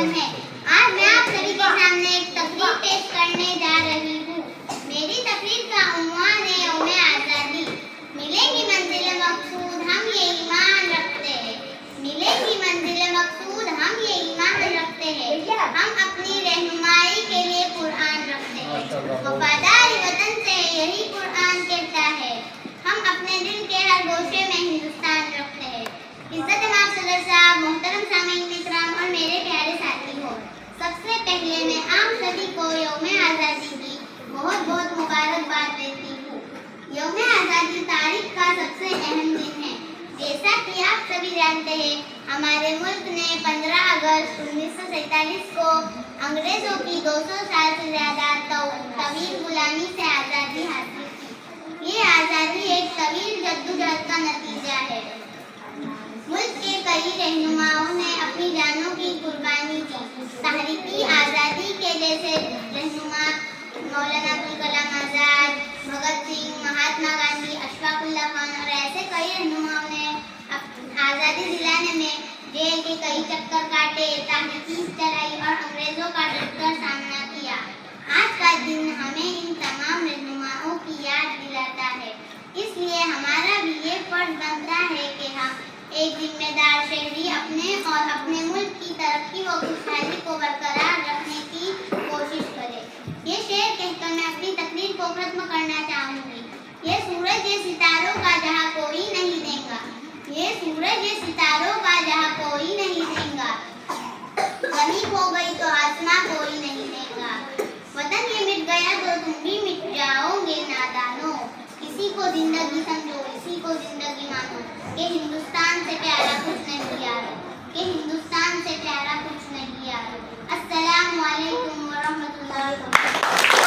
वतन है। आज मैं आप सभी के सामने एक तकरीर पेश करने जा रही हूँ। मेरी तकरीर का उन्वान है यौम आज़ादी। मिलेगी मंजिल मकसूद हम ये ईमान रखते हैं। मिलेगी मंजिल मकसूद हम ये ईमान रखते हैं। हम अपनी रहनुमाई के लिए कुरान रखते हैं। वफादारी वतन से यही कुरान कहता है। हम अपने दिल के हर गोशे में हिंदुस्तान रखते हैं। इज्जत माफ सदर साहब, मोहतरम सामीन इकराम और मेरे प्यारे साथी हो, सबसे पहले मैं आप सभी को यौम आज़ादी की बहुत बहुत मुबारकबाद देती हूँ। यौम आज़ादी तारीख का सबसे अहम दिन है। जैसा कि आप सभी जानते हैं, हमारे मुल्क ने 15 अगस्त 1947 को अंग्रेजों की 200 साल से ज़्यादा तवील गुलामी से आज़ादी हासिल की। ये आज़ादी एक तवील जद्दोजहद का नतीजा है। मुल्क के कई रहनुमाओं ने अपनी जानों की कुर्बानी की। तहरीकी आज़ादी के जैसे रहनुमा मौलाना अब्दुल कलाम आज़ाद, भगत सिंह, महात्मा गांधी, अशफाक उल्लाह खान और ऐसे कई रहनुमाओं ने आज़ादी दिलाने में जेल के कई चक्कर काटे, तहरीकी चलाई और अंग्रेजों का डटकर सामना किया। आज का दिन हमें इन तमाम रहनुमाओं की याद दिलाता है। इसलिए हमारा भी ये फर्ज बनता है कि हम एक जिम्मेदार शहरी अपने और अपने मुल्क की तरक्की व खुशहाली को बरकरार रखने की कोशिश करें। ये शेर कहकर मैं अपनी तकरीर को खत्म करना चाहूँगी। ये सूरज ये सितारों का जहाँ कोई नहीं देगा। ये सूरज ये सितारों का जहाँ कोई नहीं देगा। ज़मीं खो गई तो आसमां कोई नहीं देगा। वतन ये मिट गया तो तुम भी मिट जाओगे नादानो। इसी को जिंदगी समझो, इसी को जिंदगी मानो। ये हिंदुस्तान से प्यारा कुछ नहीं यार।